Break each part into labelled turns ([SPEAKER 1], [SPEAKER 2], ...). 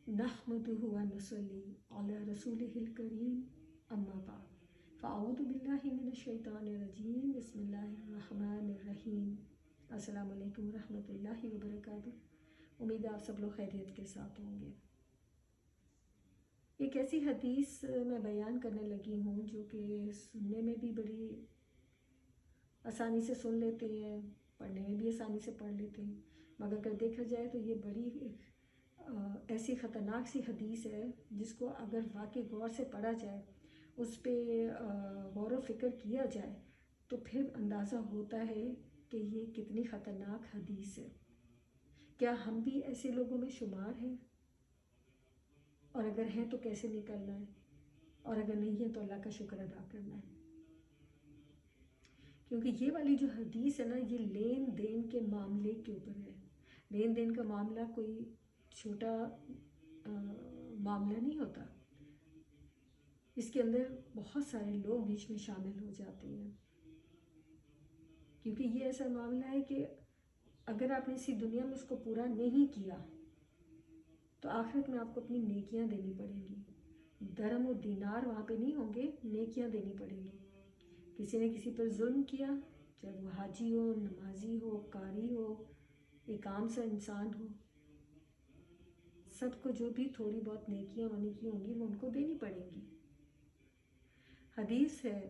[SPEAKER 1] नहमदुहु व नुसल्ली अला रसूलिहिल करीम अम्मा बाद फ़अऊज़ु बिल्लाहि मिनश शैतानिर रजीम बिस्मिल्लाहिर रहमानिर रहीम। अस्सलामु अलैकुम रहमतुल्लाहि व बरकातुहू। उम्मीद है आप सब लोग खैरियत के साथ होंगे। एक ऐसी हदीस मैं बयान करने लगी हूँ जो कि सुनने में भी बड़ी आसानी से सुन लेते हैं, पढ़ने में भी आसानी से पढ़ लेते हैं, मगर अगर देखा जाए तो ये बड़ी ऐसी ख़तरनाक सी हदीस है जिसको अगर वाकई गौर से पढ़ा जाए, उस पर गौर व फिक्र किया जाए तो फिर अंदाज़ा होता है कि ये कितनी ख़तरनाक हदीस है। क्या हम भी ऐसे लोगों में शुमार हैं? और अगर हैं तो कैसे निकलना है, और अगर नहीं है तो अल्लाह का शुक्र अदा करना है। क्योंकि ये वाली जो हदीस है ना, ये लेन देन के मामले के ऊपर है। लेन देन का मामला कोई छोटा मामला नहीं होता। इसके अंदर बहुत सारे लोग बीच में शामिल हो जाते हैं, क्योंकि ये ऐसा मामला है कि अगर आपने इसी दुनिया में उसको पूरा नहीं किया तो आखिरत में आपको अपनी नेकियां देनी पड़ेंगी। दरहम और दीनार वहाँ पे नहीं होंगे, नेकियां देनी पड़ेंगी। किसी ने किसी पर जुल्म किया, चाहे वो हाजी हो, नमाजी हो, कारी हो, एक आम सा इंसान हो, सबको जो भी थोड़ी बहुत नेकियां बनी की होंगी वो उनको देनी पड़ेंगी। हदीस है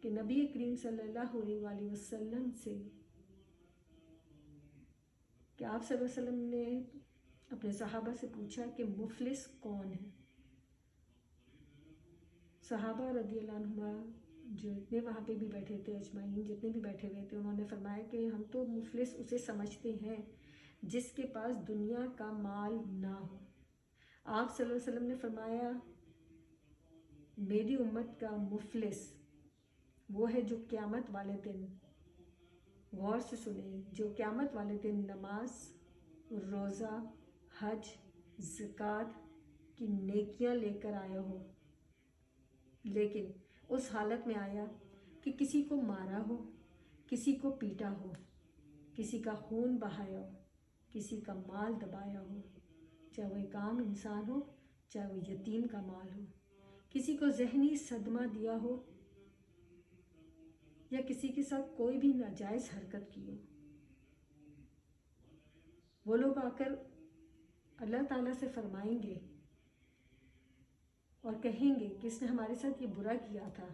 [SPEAKER 1] कि नबी करीम सल्लल्लाहु अलैहि वसल्लम से कि आप सल्लल्लाहु अलैहि वसल्लम ने अपने सहाबा से पूछा कि मुफलिस कौन है। सहाबा रदियल्लाहु अन्हुमा जो इतने वहाँ पे भी बैठे थे, अजमाइन जितने भी बैठे हुए थे, उन्होंने फरमाया कि हम तो मुफलिस उसे समझते हैं जिसके पास दुनिया का माल ना हो। आप सल्लल्लाहु अलैहि वसल्लम ने फरमाया मेरी उम्मत का मुफलिस वो है जो क़यामत वाले दिन, गौर से सुने, जो क़यामत वाले दिन नमाज, रोज़ा, हज, ज़कात की नेकियां लेकर आया हो, लेकिन उस हालत में आया कि किसी को मारा हो, किसी को पीटा हो, किसी का खून बहाया हो, किसी का माल दबाया हो, चाहे वो एक आम इंसान हो, चाहे वो यतीम का माल हो, किसी को ज़हनी सदमा दिया हो या किसी के साथ कोई भी नाजायज़ हरकत की हो। वो लोग आकर अल्लाह ताला से फरमाएंगे और कहेंगे कि इसने हमारे साथ ये बुरा किया था,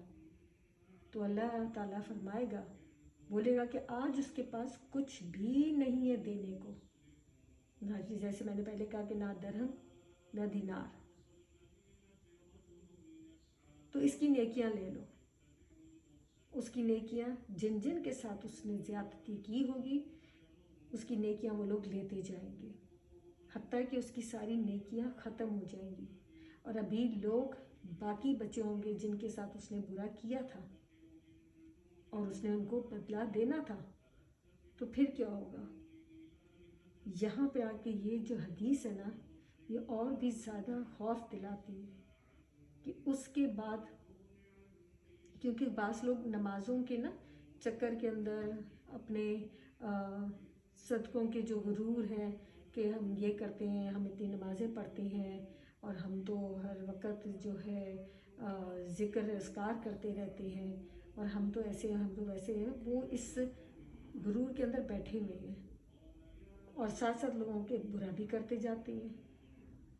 [SPEAKER 1] तो अल्लाह ताला फरमाएगा, बोलेगा कि आज उसके पास कुछ भी नहीं है देने को, ना, जैसे मैंने पहले कहा कि ना दरहम ना दीनार, तो इसकी नेकियां ले लो। उसकी नेकियां जिन जिन के साथ उसने ज़्यादती की होगी, उसकी नेकियां वो लोग लेते जाएंगे, हत्ता कि उसकी सारी नेकियां ख़त्म हो जाएंगी, और अभी लोग बाकी बचे होंगे जिनके साथ उसने बुरा किया था और उसने उनको बदला देना था। तो फिर क्या होगा? यहाँ पे आके ये जो हदीस है ना, ये और भी ज़्यादा खौफ दिलाती है कि उसके बाद, क्योंकि बास लोग नमाज़ों के ना चक्कर के अंदर अपने सदक़ों के जो गुरूर है कि हम ये करते हैं, हम इतनी नमाज़ें पढ़ते हैं और हम तो हर वक्त जो है ज़िक्र अस्कार करते रहते हैं और हम तो ऐसे हैं, हम तो वैसे हैं, वो इस गुरूर के अंदर बैठे हुए हैं और साथ साथ लोगों के बुरा भी करते जाते हैं।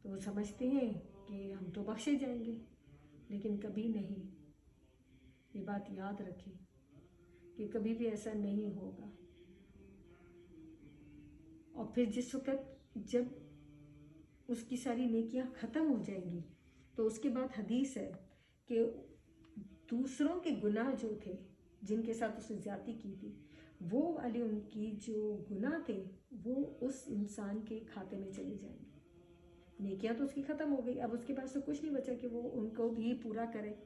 [SPEAKER 1] तो वो समझते हैं कि हम तो बख्शे जाएंगे, लेकिन कभी नहीं। ये बात याद रखें कि कभी भी ऐसा नहीं होगा। और फिर जिस वक़्त जब उसकी सारी नेकियां ख़त्म हो जाएंगी तो उसके बाद हदीस है कि दूसरों के गुनाह जो थे, जिनके साथ उसने ज़्यादती की थी, वो वाले उनकी जो गुनाह थे वो उस इंसान के खाते में चले जाएंगे। नेकियां तो उसकी ख़त्म हो गई, अब उसके पास तो कुछ नहीं बचा कि वो उनको भी पूरा करे।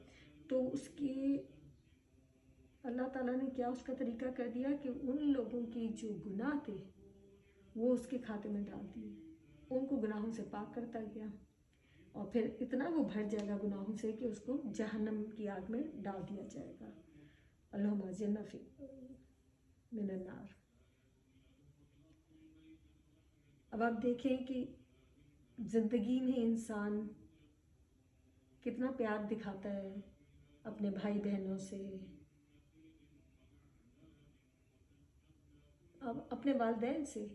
[SPEAKER 1] तो उसकी अल्लाह ताला ने क्या उसका तरीका कर दिया कि उन लोगों की जो गुनाह थे वो उसके खाते में डाल दिए, उनको गुनाहों से पाक करता गया, और फिर इतना वो भर जाएगा गुनाहों से कि उसको जहन्नम की आग में डाल दिया जाएगा। अल्लाहुम्मा अजिरना मिनन नार। अब आप देखें कि ज़िंदगी में इंसान कितना प्यार दिखाता है अपने भाई बहनों से, अब अपने वालिदैन से,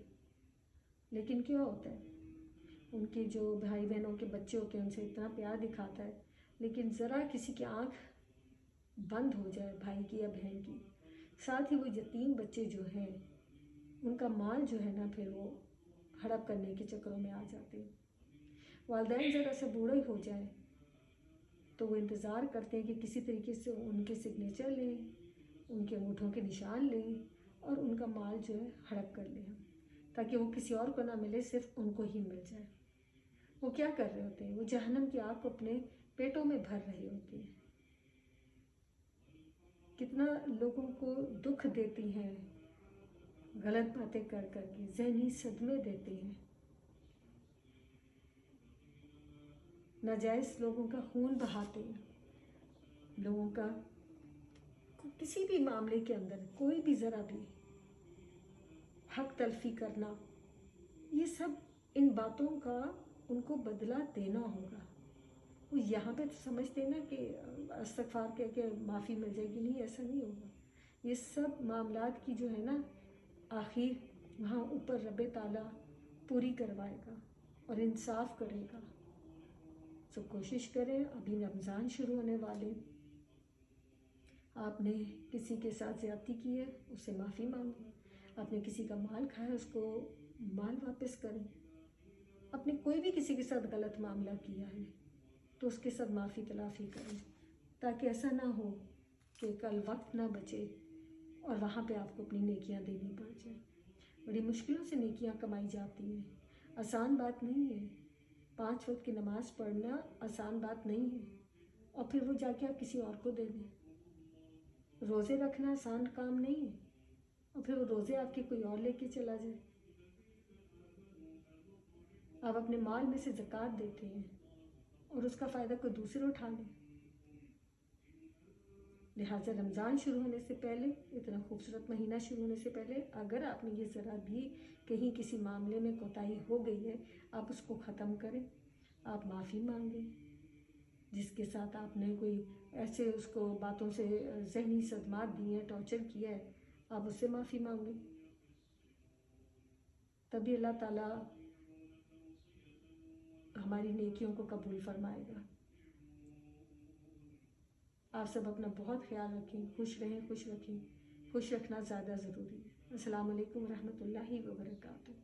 [SPEAKER 1] लेकिन क्या होता है उनके जो भाई बहनों के बच्चे होते हैं उनसे इतना प्यार दिखाता है, लेकिन ज़रा किसी की आँख बंद हो जाए भाई की या बहन की, साथ ही वो यतीम बच्चे जो हैं उनका माल जो है ना फिर वो हड़प करने के चक्करों में आ जाते हैं। वालिदैन ज़रा सा बूढ़े हो जाए तो वो इंतज़ार करते हैं कि किसी तरीके से उनके सिग्नेचर लें, उनके अंगूठों के निशान लें और उनका माल जो है हड़प कर लें, ताकि वो किसी और को ना मिले, सिर्फ उनको ही मिल जाए। वो क्या कर रहे होते हैं? वो जहन्नम की आग को अपने पेटों में भर रहे होते हैं। कितना लोगों को दुख देती हैं, गलत बातें कर करके ज़हनी सदमे देते हैं, नाजायज़ लोगों का खून बहाते हैं, लोगों का किसी भी मामले के अंदर कोई भी ज़रा भी हक तलफी करना, ये सब इन बातों का उनको बदला देना होगा। वो यहाँ पे तो समझते ना कि इस्तग़फ़ार कह के माफ़ी मिल जाएगी, नहीं, ऐसा नहीं होगा। ये सब मामलात की जो है ना आखिर वहाँ ऊपर रब ताला पूरी करवाएगा और इंसाफ करेगा। तो कोशिश करें, अभी रमज़ान शुरू होने वाले, आपने किसी के साथ ज़्यादती की है उससे माफ़ी मांगो, आपने किसी का माल खाया उसको माल वापस करें, आपने कोई भी किसी के साथ गलत मामला किया है तो उसके साथ माफ़ी तलाफ़ी करें, ताकि ऐसा ना हो कि कल वक्त ना बचे और वहाँ पे आपको अपनी नेकियां देनी पड़ जाए। बड़ी मुश्किलों से नेकियां कमाई जाती हैं, आसान बात नहीं है। 5 वक्त की नमाज़ पढ़ना आसान बात नहीं है, और फिर वो जाके आप किसी और को दे दें। रोज़े रखना आसान काम नहीं है, और फिर वो रोज़े आपके कोई और लेके चला जाए। आप अपने माल में से ज़कात देते हैं और उसका फ़ायदा कोई दूसरे उठा ले। लिहाजा रमज़ान शुरू होने से पहले, इतना खूबसूरत महीना शुरू होने से पहले, अगर आपने ये ज़रा भी कहीं किसी मामले में कोताही हो गई है, आप उसको ख़त्म करें, आप माफ़ी मांगें। जिसके साथ आपने कोई ऐसे उसको बातों से ज़हनी सदमात दिए हैं, टॉर्चर किया है, आप उससे माफ़ी मांगें। तभी अल्लाह ताला हमारी नेकियों को कबूल फरमाएगा। आप सब अपना बहुत ख्याल रखें, खुश रहें, खुश रखें। खुश रखना ज़्यादा ज़रूरी है। अस्सलाम वालेकुम रहमतुल्लाहि व बरकातुहू।